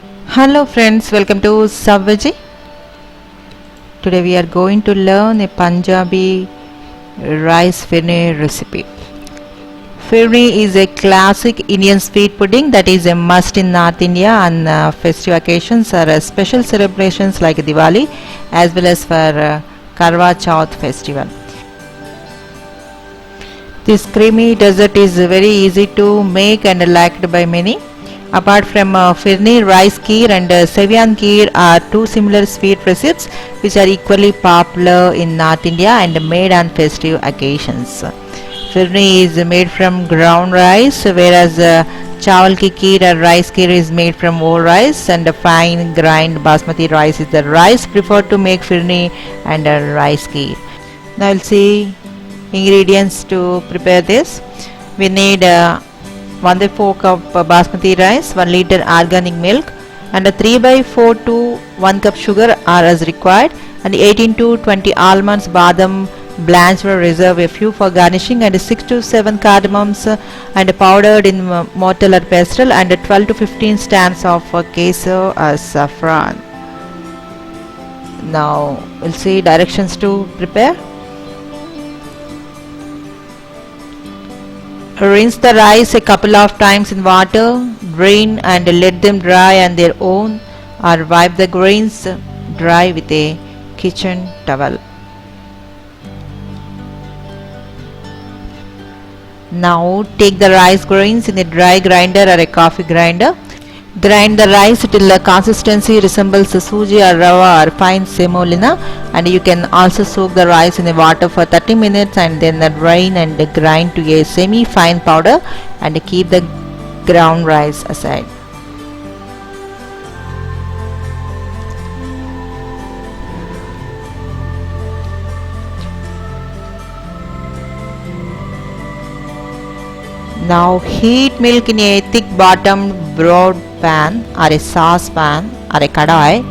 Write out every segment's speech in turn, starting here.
Hello friends, welcome to Savvaji. Today we are going to learn a Punjabi rice firni recipe. Firni is a classic Indian sweet pudding that is a must in North India on festive occasions or special celebrations like Diwali as well as for Karwa Chauth festival. This creamy dessert is very easy to make and liked by many. Apart from Firni, rice kheer and Sevian kheer are two similar sweet recipes which are equally popular in North India and made on festive occasions. Firni is made from ground rice, whereas chawal ki kheer or rice kheer is made from whole rice, and fine grind basmati rice is the rice preferred to make firni and rice kheer. Now we'll see ingredients to prepare this. We need 1/4 cup basmati rice, 1 liter organic milk, and a 3/4 to 1 cup sugar are as required, and 18 to 20 almonds, badam blanched or reserve a few for garnishing, and 6 to 7 cardamoms and powdered in mortar or pestle, and 12 to 15 stamps of kesar or saffron. Now we'll see directions to prepare. Rinse the rice a couple of times in water, drain and let them dry on their own, or wipe the grains dry with a kitchen towel. Now take the rice grains in a dry grinder or a coffee grinder. Grind the rice till the consistency resembles suji or rava or fine semolina, and you can also soak the rice in the water for 30 minutes and then drain and grind to a semi-fine powder and keep the ground rice aside. Now heat milk in a thick bottomed broad pan or a sauce pan or a kadai.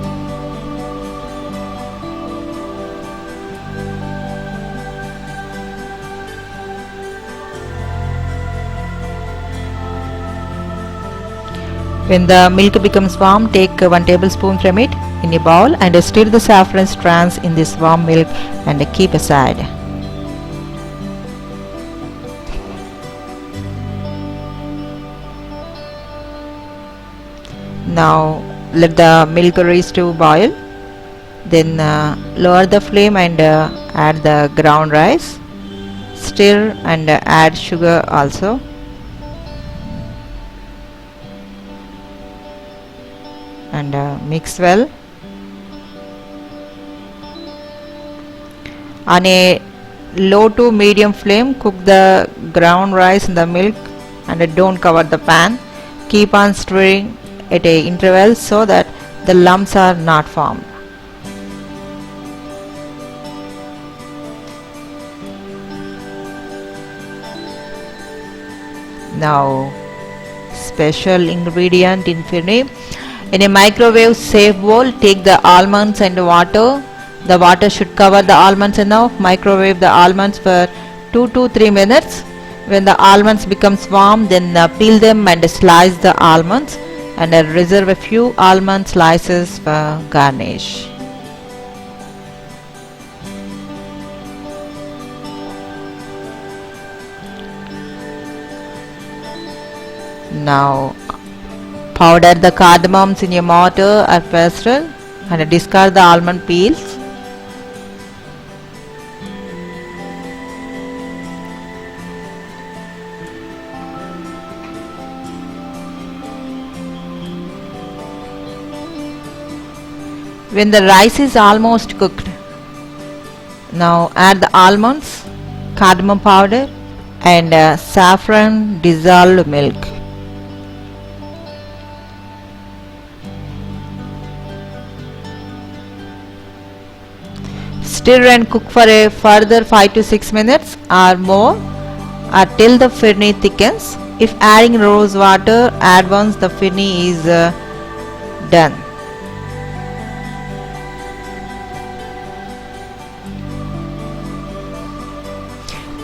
When the milk becomes warm, take 1 tablespoon from it in a bowl and stir the saffron strands in this warm milk and keep aside. Now let the milk rise to boil, then lower the flame and add the ground rice, stir and add sugar also, and mix well. On a low to medium flame, cook the ground rice in the milk and don't cover the pan. Keep on stirring at a interval so that the lumps are not formed. Now special ingredient in firni. In a microwave safe bowl, take the almonds and water. The water should cover the almonds enough. Microwave the almonds for 2 to 3 minutes. When the almonds becomes warm, then peel them and slice the almonds and reserve a few almond slices for garnish. Now powder the cardamoms in a mortar or pestle and discard the almond peels. When the rice is almost cooked, now add the almonds, cardamom powder and saffron dissolved milk. Stir and cook for a further 5 to 6 minutes or more till the firni thickens. If adding rose water, add once the firni is done.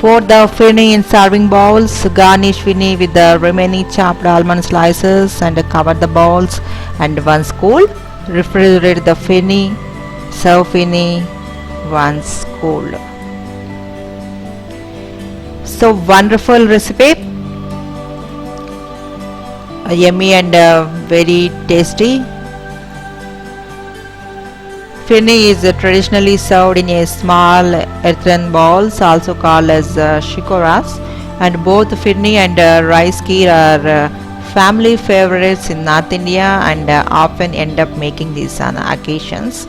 Pour the firni in serving bowls. Garnish firni with the remaining chopped almond slices and cover the bowls. And once cool, refrigerate the firni. Serve firni once cooled. So wonderful recipe, yummy and very tasty. Firni is traditionally served in a small earthen bowls, also called as shikoras, and both firni and rice kheer are family favorites in North India and often end up making these on occasions.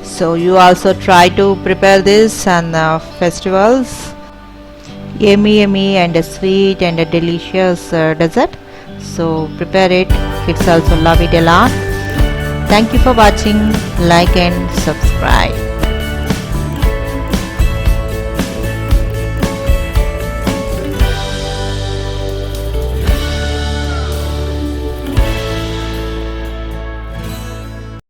So you also try to prepare this on festivals. Yummy and sweet and delicious dessert. So prepare it. Kids also love it a lot. Thank you for watching. Like and subscribe.